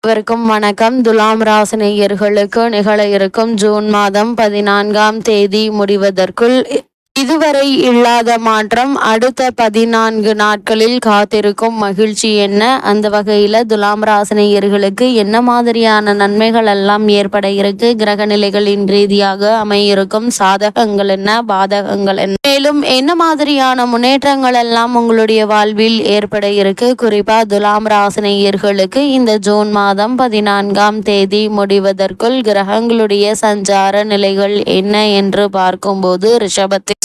அனைவருக்கும் வணக்கம். துலாம் ராசினியர்களுக்கு நிகழ இருக்கும் ஜூன் மாதம் 14ஆம் தேதி முடிவதற்குள் இதுவரை இல்லாத மாற்றம் அடுத்த 14 நாட்களில் காத்திருக்கும் மகிழ்ச்சி என்ன? அந்த வகையில துலாம் ராசினியர்களுக்கு என்ன மாதிரியான நன்மைகள் எல்லாம் ஏற்பட இருக்கு? கிரக நிலைகளின் ரீதியாக அமையிருக்கும் சாதகங்கள் என்ன, பாதகங்கள் என்ன, மேலும் என்ன மாதிரியான முன்னேற்றங்கள் எல்லாம் உங்களுடைய வாழ்வில் ஏற்பட இருக்கு? குறிப்பா துலாம் ராசினியர்களுக்கு இந்த ஜூன் மாதம் 14ஆம் தேதி முடிவதற்குள் கிரகங்களுடைய சஞ்சார நிலைகள் என்ன என்று பார்க்கும்போது ரிஷபத்தில்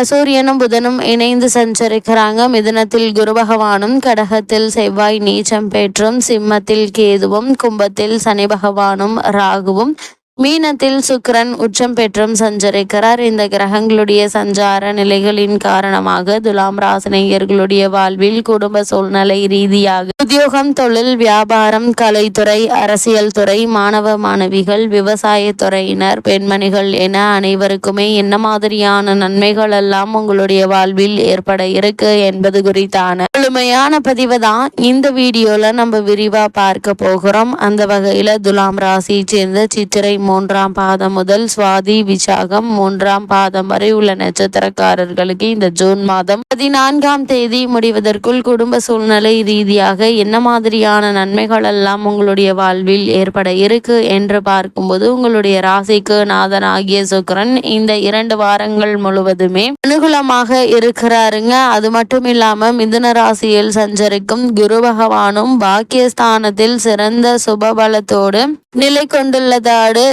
சூரியனும் புதனும் இணைந்து சஞ்சரிக்கிறாங்க. மிதுனத்தில் குரு பகவானும், கடகத்தில் செவ்வாய் நீச்சம் பெற்றும், சிம்மத்தில் கேதுவும், கும்பத்தில் சனி பகவானும் ராகுவும், மீனத்தில் சுக்கிரன் உச்சம் பெற்றும் சஞ்சரிக்கிறார். இந்த கிரகங்களுடைய சஞ்சார நிலைகளின் காரணமாக துலாம் ராசினியர்களுடைய வாழ்வில் குடும்ப சூழ்நிலை ரீதியாக உத்தியோகம், தொழில், வியாபாரம், கலைத்துறை, அரசியல் துறை, மாணவ மாணவிகள், விவசாய துறையினர், பெண்மணிகள் என அனைவருக்குமே என்ன மாதிரியான நன்மைகள் எல்லாம் உங்களுடைய வாழ்வில் ஏற்பட இருக்கு என்பது குறித்தான முழுமையான பதிவு தான் இந்த வீடியோல நம்ம விரிவா பார்க்க போகிறோம். அந்த வகையில துலாம் ராசியை சேர்ந்த சித்திரை 3ஆம் பாதம் முதல் சுவாதி விசாகம் 3ஆம் பாதம் வரை உள்ள நட்சத்திரக்காரர்களுக்கு இந்த ஜூன் மாதம் 14ஆம் தேதி முடிவதற்குள் குடும்ப சூழ்நிலை ரீதியாக என்ன மாதிரியான நன்மைகள் எல்லாம் உங்களுடைய வாழ்வில் ஏற்பட இருக்கு என்று பார்க்கும்போது உங்களுடைய ராசிக்கு நாதன் ஆகிய சுக்கிரன் இந்த 2 வாரங்கள் முழுவதுமே அனுகூலமாக இருக்கிறாருங்க. அது மட்டும் இல்லாம மிதுன ராசியில் சஞ்சரிக்கும் குரு பகவானும் பாக்கியஸ்தானத்தில் சிறந்த சுபபலத்தோடு நிலை கொண்டுள்ளதாடு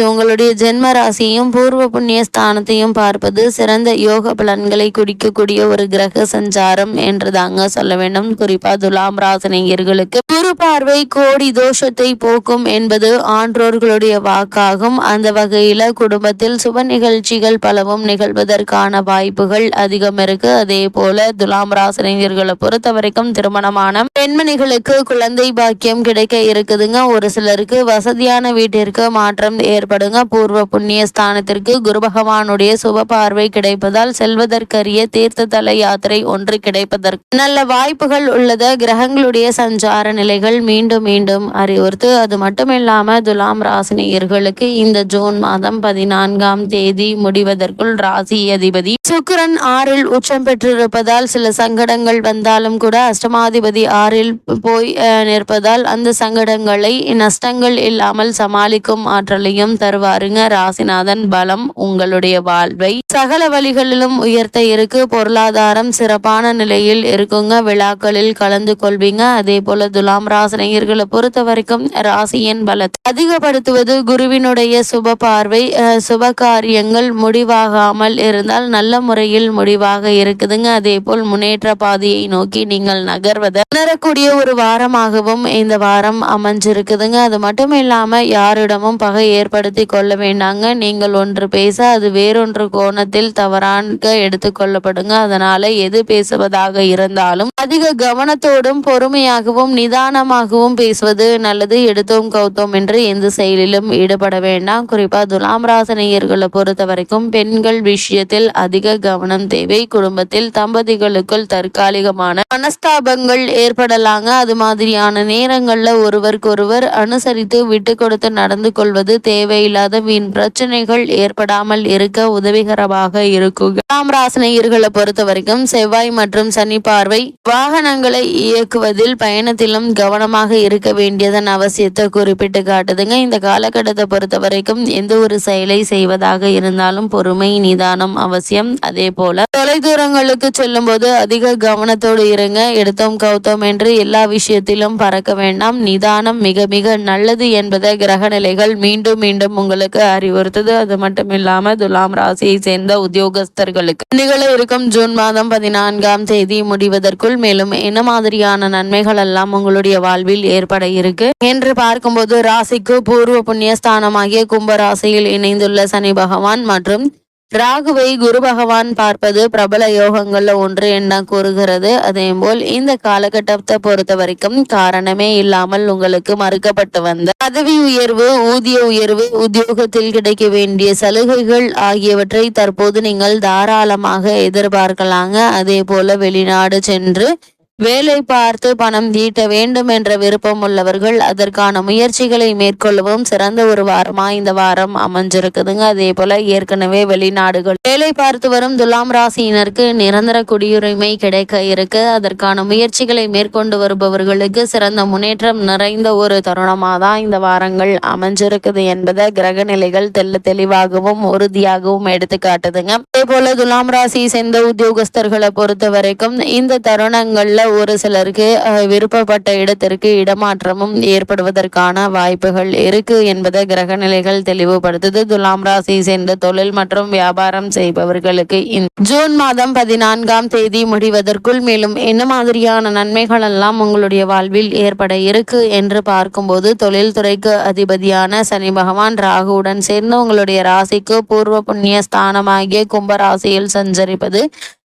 உங்களுடைய ஜென்ம ராசியும் பூர்வ புண்ணிய ஸ்தானத்தையும் பார்ப்பது சிறந்த யோக பலன்களை குடிக்கக்கூடிய ஒரு கிரக சஞ்சாரம் என்று தாங்க சொல்ல வேண்டும். குறிப்பா துலாம் ராசினியர்களுக்கு குரு பார்வை கோடி தோஷத்தை போக்கும் என்பது ஆன்றோர்களுடைய வாக்காகும். அந்த வகையில குடும்பத்தில் சுப நிகழ்ச்சிகள் பலவும் நிகழ்வதற்கான வாய்ப்புகள் அதிகம் இருக்கு. அதே போல துலாம் ராசினியர்களை பொறுத்த வரைக்கும் திருமணமான பெண்மணிகளுக்கு குழந்தை பாக்கியம் கிடைக்க இருக்குதுங்க. ஒரு சிலருக்கு வசதியான வீட்டிற்கு மாற்றம் ஏற்படுங்க. பூர்வ புண்ணிய ஸ்தானத்திற்கு குரு பகவானுடைய சுப பார்வை கிடைப்பதால் செல்வதற்கரிய தீர்த்த தல யாத்திரை ஒன்று கிடைப்பதற்கு நல்ல வாய்ப்புகள் உள்ளது. கிரகங்களுடைய சஞ்சார நிலைகள் மீண்டும் மீண்டும் அறிவுறுத்து. அது மட்டுமில்லாம துலாம் ராசினியர்களுக்கு இந்த ஜூன் மாதம் 14ஆம் தேதி முடிவதற்குள் ராசி அதிபதி சுக்கிரன் 6இல் உச்சம் பெற்றிருப்பதால் சில சங்கடங்கள் வந்தாலும் கூட அஷ்டமாதிபதி 6இல் போய் நிற்பதால் அந்த சங்கடங்களை நஷ்டங்கள் இல்லாமல் சமாளிக்கும் ஆற்றலையும் தருவாருங்க. ராசிநாதன் பலம் உங்களுடைய வாழ்வை சகல வழிகளிலும் உயர்த்த இருக்கு. பொருளாதாரம் சிறப்பான நிலையில் இருக்குங்க. விழாக்களில் கலந்து கொள்வீங்க. அதே போல துலாம் ராசினியர்களை பொறுத்த வரைக்கும் ராசியின் பலத்தை அதிகப்படுத்துவது குருவினுடைய சுப பார்வை. சுப காரியங்கள் முடிவாகாமல் இருந்தால் நல்ல முறையில் முடிவாக இருக்குதுங்க. அதே போல் முன்னேற்ற பாதையை நோக்கி நீங்கள் நகர்வதை உணரக்கூடிய ஒரு வாரமாகவும் இந்த வாரம் அமைஞ்சிருக்குதுங்க. அது மட்டும் இல்லாம யாரிடமும் பகை ஏற்படுத்தி கொள்ள வேண்டாங்க. நீங்கள் ஒன்று பேச அது வேறொன்று கோணத்தில் தவறாக எடுத்துக்கொள்ளப்படுங்க. அதனால எது பேசுவதாக இருந்தாலும் அதிக கவனத்தோடும் பொறுமையாகவும் நிதானமாகவும் பேசுவது நல்லது. எடுத்தோம் கௌத்தோம் என்று எந்த செயலிலும் ஈடுபட வேண்டாம். குறிப்பா துலாம் ராசினியர்களை பொறுத்த வரைக்கும் பெண்கள் விஷயத்தில் அதிக கவனம் தேவை. குடும்பத்தில் தம்பதிகளுக்குள் தற்காலிகமான மனஸ்தாபங்கள் ஏற்படலாங்க. அது மாதிரியான நேரங்கள்ல ஒருவருக்கொருவர் அனுசரித்து விட்டு கொடுத்து நடந்து கொள்வது தேவையில்லாத வீண் பிரச்சனைகள் ஏற்படாமல் இருக்க உதவிகரமாக இருக்கும். துலாம் ராசினியர்களை பொறுத்த வரைக்கும் செவ்வாய் மற்றும் சனி பார்வை வாகனங்களை இயக்குவதில் பயணத்திலும் கவனமாக இருக்க வேண்டியதன் அவசியத்தை குறிப்பிட்டு காட்டுதுங்க. இந்த காலகட்டத்தை பொறுத்த வரைக்கும் எந்த ஒரு செயலை செய்வதாக இருந்தாலும் பொறுமை நிதானம் அவசியம். அதே போல தொலைதூரங்களுக்கு செல்லும் போது அதிக கவனத்தோடு இருங்க. எடுத்தோம் கௌத்தோம் என்று எல்லா விஷயத்திலும் பறக்க வேண்டாம். நிதானம் மிக மிக நல்லது என்பதை கிரக நிலைகள் மீண்டும் மீண்டும் உங்களுக்கு அறிவுறுத்தது. அது மட்டும் இல்லாம துலாம் ராசியை சேர்ந்த உத்தியோகஸ்தர்களுக்கு நிகழ இருக்கும் ஜூன் மாதம் 14ஆம் தேதி முடிவதற்குள் மேலும் என்ன மாதிரியான நன்மைகள் எல்லாம் உங்களுடைய வாழ்வில் ஏற்பட இருக்கு என்று பார்க்கும்போது ராசிக்கு பூர்வ புண்ணிய ஸ்தானமாகிய கும்ப ராசியில் இணைந்துள்ள சனி பகவான் மற்றும் ராகுவை குரு பகவான் பார்ப்பது பிரபல யோகங்கள்ல ஒன்று என்ன கூறுகிறது. அதே போல் இந்த காலகட்டத்தை பொறுத்த வரைக்கும் காரணமே இல்லாமல் உங்களுக்கு மறுக்கப்பட்டு வந்த பதவி உயர்வு, ஊதிய உயர்வு, உத்தியோகத்தில் கிடைக்க வேண்டிய சலுகைகள் ஆகியவற்றை தற்போது நீங்கள் தாராளமாக எதிர்பார்க்கலாங்க. அதே போல வெளிநாடு சென்று வேலை பார்த்து பணம் ஈட்ட வேண்டும் என்ற விருப்பம் உள்ளவர்கள் அதற்கான முயற்சிகளை மேற்கொள்ளவும் சிறந்த ஒரு வாரமா இந்த வாரம் அமைஞ்சிருக்குதுங்க. அதே போல ஏற்கனவே வெளிநாடுகள் வேலை பார்த்து வரும் துலாம் ராசியினருக்கு நிரந்தர குடியுரிமை கிடைக்க இருக்கு. அதற்கான முயற்சிகளை மேற்கொண்டு வருபவர்களுக்கு சிறந்த முன்னேற்றம் நிறைந்த ஒரு தருணமாக தான் இந்த வாரங்கள் அமைஞ்சிருக்குது என்பதை கிரக நிலைகள் தெளிவாகவும் உறுதியாகவும் எடுத்து காட்டுதுங்க. அதே போல துலாம் ராசியை சேர்ந்த உத்தியோகஸ்தர்களை பொறுத்த வரைக்கும் இந்த தருணங்கள்ல ஒரு சிலருக்கு விருப்பப்பட்ட இடத்திற்கு இடமாற்றமும் ஏற்படுவதற்கான வாய்ப்புகள் இருக்கு என்பதை கிரக நிலைகள் தெளிவுபடுத்துது. துலாம் ராசியை சேர்ந்த தொழில் மற்றும் வியாபாரம் செய்பவர்களுக்கு ஜூன் மாதம் 14ஆம் தேதி முடிவதற்குள் மேலும் என்ன மாதிரியான நன்மைகள் எல்லாம் உங்களுடைய வாழ்வில் ஏற்பட இருக்கு என்று பார்க்கும்போது, தொழில்துறைக்கு அதிபதியான சனி பகவான் ராகுவுடன் சேர்ந்து உங்களுடைய ராசிக்கு பூர்வ புண்ணிய ஸ்தானமாகிய கும்பராசியில் சஞ்சரிப்பது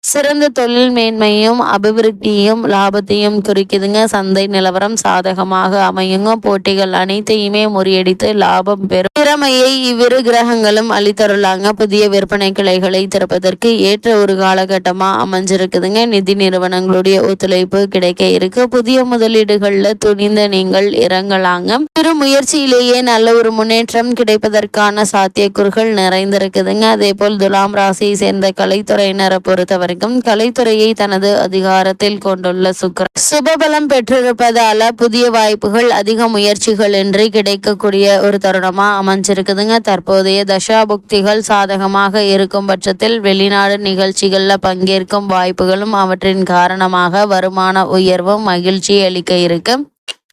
சிறந்த தொழில் மேன்மையும் அபிவிருத்தியும் லாபத்தையும் குறிக்குதுங்க. சந்தை நிலவரம் சாதகமாக அமையுங்க. போட்டிகள் அனைத்தையுமே முறியடித்து லாபம் பெறும் திறமையை இவ்விரு கிரகங்களும் அளித்தருளாங்க. புதிய விற்பனை கிளைகளை திறப்பதற்கு ஏற்ற ஒரு காலகட்டமா அமைஞ்சிருக்குதுங்க. நிதி நிறுவனங்களுடைய ஒத்துழைப்பு கிடைக்க இருக்கு. புதிய முதலீடுகள்ல துணிந்த நீங்கள் இறங்கலாங்க. சிறு முயற்சியிலேயே நல்ல ஒரு முன்னேற்றம் கிடைப்பதற்கான சாத்தியக்கூறுகள் நிறைந்திருக்குதுங்க. அதே போல் துலாம் ராசியை சேர்ந்த கலைத்துறையினரை பொறுத்தவரை கலைத்துறையை தனது அதிகாரத்தில் கொண்டுள்ள சுக்கிரன் சுபபலம் பெற்றிருப்பதால புதிய வாய்ப்புகள் அதிக முயற்சிகள் என்று கிடைக்கக்கூடிய ஒரு தருணமா அமைஞ்சிருக்குதுங்க. தற்போதைய தசாபுக்திகள் சாதகமாக இருக்கும் பட்சத்தில் வெளிநாடு நிகழ்ச்சிகள்ல பங்கேற்கும் வாய்ப்புகளும் அவற்றின் காரணமாக வருமான உயர்வும் மகிழ்ச்சி அளிக்க இருக்கு.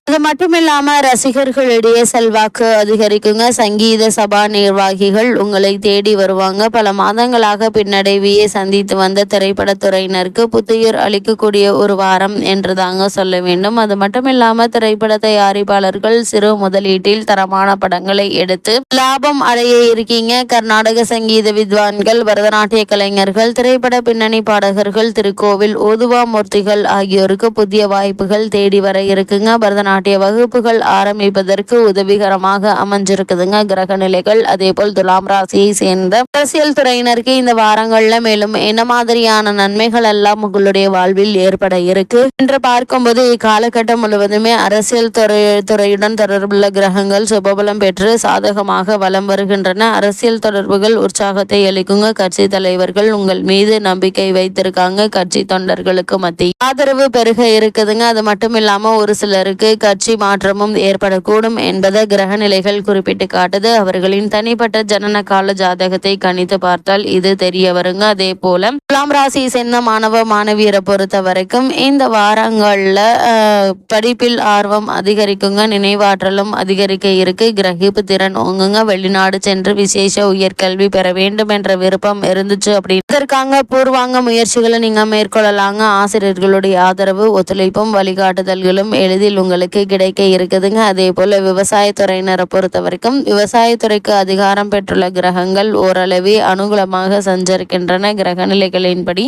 இது மட்டுமில்லாம ரசிகர்களிடையே செல்வாக்கு அதிகரிக்குங்க. சங்கீத சபா நிர்வாகிகள் உங்களை தேடி வருவாங்க. பல மாதங்களாக பின்னடைவையே சந்தித்து வந்த திரைப்படத்துறையினருக்கு புத்துயிர் அளிக்கக்கூடிய ஒரு வாரம் என்று தாங்க சொல்ல வேண்டும். அது மட்டுமில்லாம திரைப்பட தயாரிப்பாளர்கள் சிறு முதலீட்டில் தரமான படங்களை எடுத்து லாபம் அடைய இருக்கீங்க. கர்நாடக சங்கீத வித்வான்கள், பரதநாட்டிய கலைஞர்கள், திரைப்பட பின்னணி பாடகர்கள், திருக்கோவில் ஓதுவா மூர்த்திகள் ஆகியோருக்கு புதிய வாய்ப்புகள் தேடி வர இருக்குங்க. பரதநாட்டிய வகுப்புகள் ஆரம்பிப்பதற்கு உதவிகரமாக அமைஞ்சிருக்குதுங்க கிரக நிலைகள். அதே போல் துலாம் ராசியை சேர்ந்த அரசியல் துறையினருக்கு இந்த வாரங்கள்ல மேலும் என்ன மாதிரியான நன்மைகள் எல்லாம் உங்களுடைய வாழ்வில் ஏற்பட இருக்கு என்று பார்க்கும்போது, இக்காலகட்டம் முழுவதுமே அரசியல் துறையுடன் தொடர்புள்ள கிரகங்கள் சுபபலம் பெற்று சாதகமாக வலம் வருகின்றன. அரசியல் தொடர்புகள் உற்சாகத்தை அளிக்குங்க. கட்சி தலைவர்கள் உங்கள் மீது நம்பிக்கை வைத்திருக்காங்க. கட்சி தொண்டர்களுக்கு மத்திய ஆதரவு பெருக இருக்குதுங்க. அது மட்டும் இல்லாம ஒரு சிலருக்கு கட்சி மாற்றமும் ஏற்படக்கூடும் என்பதை கிரக நிலைகள் குறிப்பிட்டு காட்டுது. அவர்களின் தனிப்பட்ட ஜனன கால ஜாதகத்தை கணித்து பார்த்தால் இது தெரிய வருங்க. அதே போல துலாம் ராசியை சேர்ந்த மாணவ மாணவியரை பொறுத்த வரைக்கும் இந்த வாரங்கள்ல படிப்பில் ஆர்வம் அதிகரிக்குங்க. நினைவாற்றலும் அதிகரிக்க இருக்கு. கிரகிப்பு திறன் ஓங்குங்க. வெளிநாடு சென்று விசேஷ உயர்கல்வி பெற வேண்டும் என்ற விருப்பம் இருந்துச்சு அப்படின்னு இதற்காக பூர்வாங்க முயற்சிகளை நீங்க மேற்கொள்ளலாங்க. ஆசிரியர்களுடைய ஆதரவு, ஒத்துழைப்பும் வழிகாட்டுதல்களும் எளிதில் உங்களுக்கு கிடைக்க இருக்குதுங்க. அதே போல விவசாயத்துறையினரை பொறுத்த வரைக்கும் விவசாயத்துறைக்கு அதிகாரம் பெற்றுள்ள கிரகங்கள் ஓரளவே அனுகூலமாக சஞ்சரிக்கின்றன. கிரக நிலைகளின்படி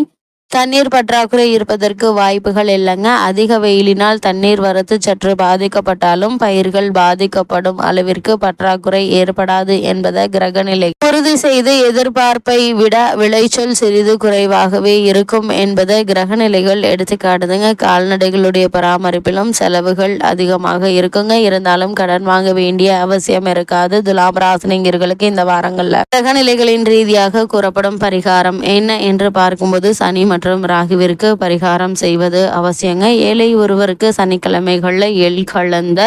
தண்ணீர் பற்றாக்குறை இருப்பதற்கு வாய்ப்புகள் இல்லைங்க. அதிக வெயிலினால் தண்ணீர் வரத்து சற்று பாதிக்கப்பட்டாலும் பயிர்கள் பாதிக்கப்படும் அளவிற்கு பற்றாக்குறை ஏற்படாது என்பதை கிரகநிலை உறுதி செய்து எதிர்பார்ப்பை விட விளைச்சல் சிறிது குறைவாகவே இருக்கும் என்பதை கிரகநிலைகள் எடுத்து காட்டுதுங்க. கால்நடைகளுடைய பராமரிப்பிலும் செலவுகள் அதிகமாக இருக்குங்க. இருந்தாலும் கடன் வாங்க வேண்டிய அவசியம் இருக்காது. துலாம் ராசினியர்களுக்கு இந்த வாரங்கள்ல கிரகநிலைகளின் ரீதியாக கூறப்படும் பரிகாரம் என்ன என்று பார்க்கும்போது, சனி மற்றும் ராகுவிற்கு பரிகாரம் செய்வது அவசியங்க. ஏழை ஒருவருக்கு சனிக்கிழமைகள்ல எள் கலந்த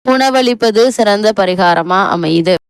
உணவளிப்பது சிறந்த பரிகாரமா அமையுது.